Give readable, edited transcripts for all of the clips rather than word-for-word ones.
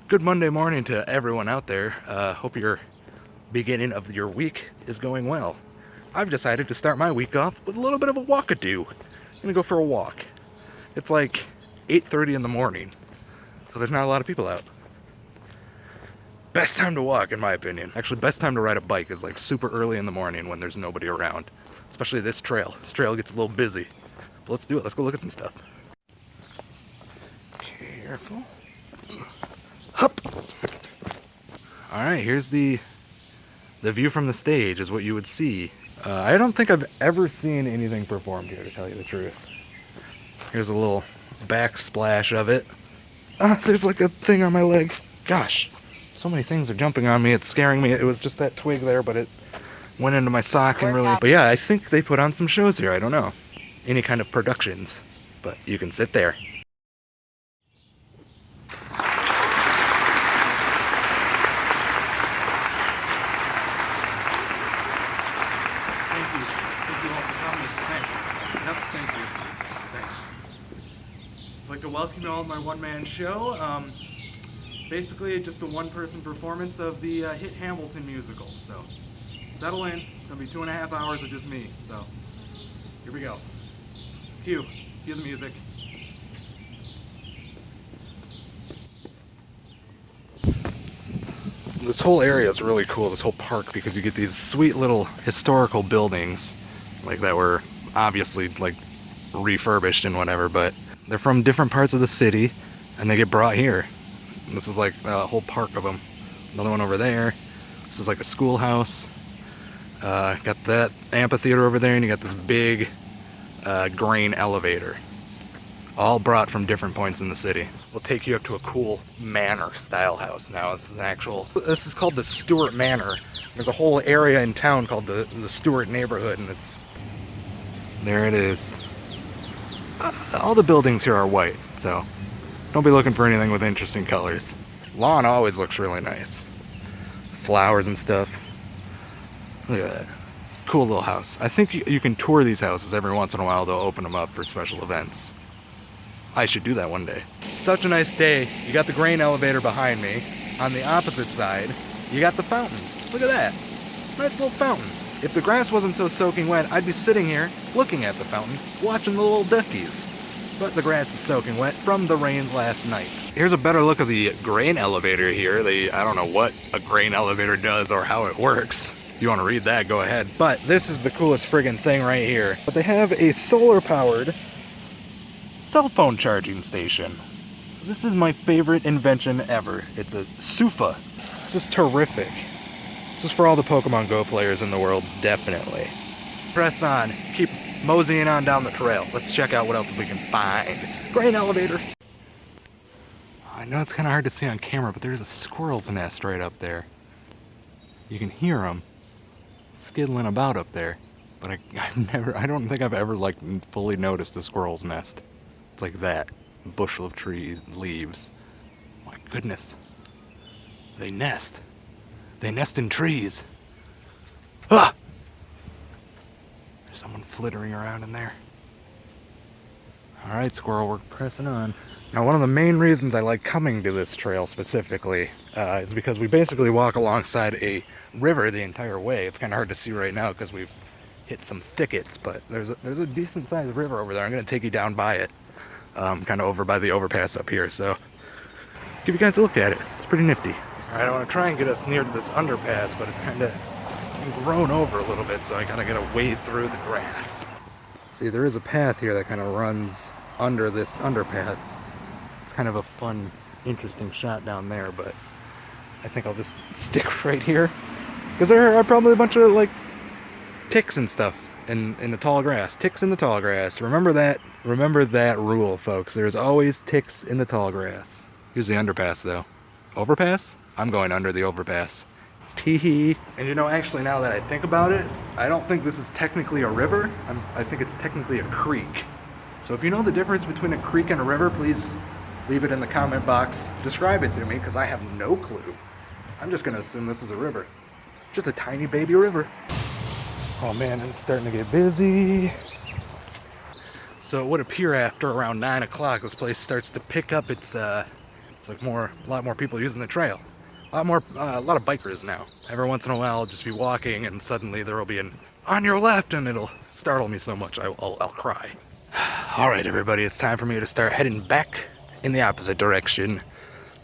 Good Monday morning to everyone out there. Hope your beginning of your week is going well. I've decided to start my week off with a little bit of a walk-a-do. I'm gonna go for a walk. It's like 8:30 in the morning, so there's not a lot of people out. Best time to walk, in my opinion. Actually, best time to ride a bike is like super early in the morning when there's nobody around. Especially this trail. This trail gets a little busy. But let's do it. Let's go look at some stuff. Careful. Hup! Alright, here's the view from the stage is what you would see. I don't think I've ever seen anything performed here, to tell you the truth. Here's a little backsplash of it. There's like a thing on my leg. Gosh, so many things are jumping on me. It's scaring me. It was just that twig there, but it went into my sock and really... But yeah, I think they put on some shows here. I don't know. Any kind of productions. But you can sit there. I'd like to welcome you all to my one-man show. Basically, just a one-person performance of the hit Hamilton musical. So, settle in. It's gonna be 2.5 hours of just me. So, here we go. Cue the music. This whole area is really cool. This whole park, because you get these sweet little historical buildings, like that were obviously like refurbished and whatever, but they're from different parts of the city, and they get brought here. And this is like a whole park of them. Another one over there. This is like a schoolhouse. Got that amphitheater over there, and you got this big grain elevator. All brought from different points in the city. We'll take you up to a cool manor style house now. This is called the Stewart Manor. There's a whole area in town called the Stewart neighborhood, and there it is. All the buildings here are white, so don't be looking for anything with interesting colors. Lawn always looks really nice. Flowers and stuff. Look at that. Cool little house. I think you can tour these houses every once in a while. They'll open them up for special events. I should do that one day. Such a nice day. You got the grain elevator behind me. On the opposite side, you got the fountain. Look at that. Nice little fountain. If the grass wasn't so soaking wet, I'd be sitting here looking at the fountain, watching the little duckies. But the grass is soaking wet from the rain last night. Here's a better look of the grain elevator here. I don't know what a grain elevator does or how it works. If you want to read that, go ahead. But this is the coolest friggin' thing right here. But they have a solar-powered cell phone charging station. This is my favorite invention ever. It's a sofa. This is terrific. This is for all the Pokemon Go players in the world, definitely. Press on. Keep moseying on down the trail. Let's check out what else we can find. Grain elevator. I know it's kind of hard to see on camera, but there's a squirrel's nest right up there. You can hear them skiddling about up there, but I don't think I've ever like fully noticed a squirrel's nest. It's like that bushel of trees, leaves. My goodness, they nest. They nest in trees. Ah! There's someone flittering around in there. All right, squirrel, we're pressing on. Now, one of the main reasons I like coming to this trail specifically is because we basically walk alongside a river the entire way. It's kind of hard to see right now because we've hit some thickets, but there's a decent sized river over there. I'm going to take you down by it, kind of over by the overpass up here. So, give you guys a look at it. It's pretty nifty. All right, I want to try and get us near to this underpass, but it's kind of grown over a little bit, so I kind of got to wade through the grass. See, there is a path here that kind of runs under this underpass. It's kind of a fun, interesting shot down there, but I think I'll just stick right here, because there are probably a bunch of like ticks and stuff in the tall grass. Ticks in the tall grass. Remember that rule, folks. There's always ticks in the tall grass. Here's the underpass, though. Overpass? I'm going under the overpass. Tee-hee. And you know, actually, now that I think about it, I don't think this is technically a river. I think it's technically a creek. So if you know the difference between a creek and a river, please leave it in the comment box. Describe it to me, because I have no clue. I'm just gonna assume this is a river. Just a tiny baby river. Oh man, it's starting to get busy. So it would appear after around 9 o'clock, this place starts to pick up its It's like a lot more people using the trail. A lot of bikers now. Every once in a while I'll just be walking and suddenly there will be an on your left and it'll startle me so much I'll cry. Alright everybody, it's time for me to start heading back in the opposite direction.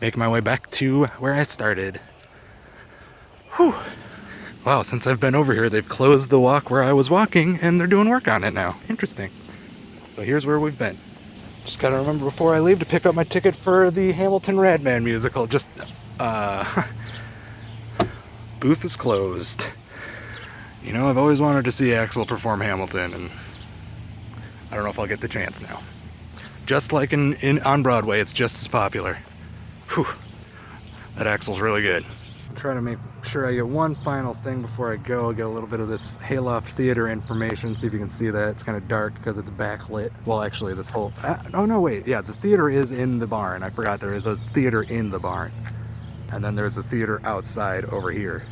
Make my way back to where I started. Whew. Wow, since I've been over here, they've closed the walk where I was walking, and they're doing work on it now. Interesting. So here's where we've been. Just gotta remember before I leave to pick up my ticket for the Hamilton Radman musical. Booth is closed. You know, I've always wanted to see Axel perform Hamilton, and I don't know if I'll get the chance now. Just like on Broadway, it's just as popular. Whew. That Axel's really good. Try to make sure I get one final thing before I go. Get a little bit of this Hayloft Theater information. See if you can see that. It's kind of dark because it's backlit. Well, actually, this whole... oh, no, wait. Yeah, the theater is in the barn. I forgot there is a theater in the barn. And then there's a theater outside over here.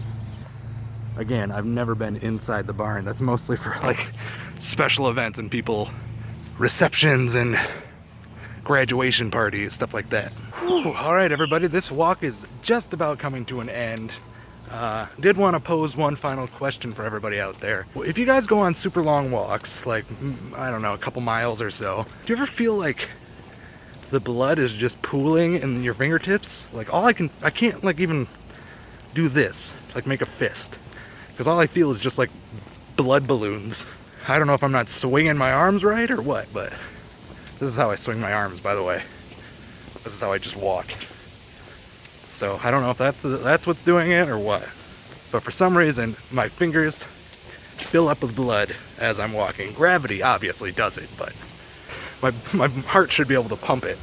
Again, I've never been inside the barn. That's mostly for, like, special events and people... receptions and graduation parties, stuff like that. Alright everybody, this walk is just about coming to an end. Did want to pose one final question for everybody out there. If you guys go on super long walks, like, I don't know, a couple miles or so, do you ever feel like the blood is just pooling in your fingertips? Like, I can't like even do this, like make a fist. Because all I feel is just like blood balloons. I don't know if I'm not swinging my arms right or what, but this is how I swing my arms, by the way. This is how I just walk. So I don't know if that's what's doing it or what. But for some reason, my fingers fill up with blood as I'm walking. Gravity obviously does it, but my heart should be able to pump it.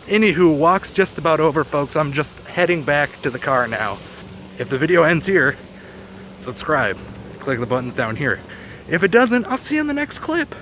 Anywho, walk's just about over, folks. I'm just heading back to the car now. If the video ends here, subscribe. Click the buttons down here. If it doesn't, I'll see you in the next clip.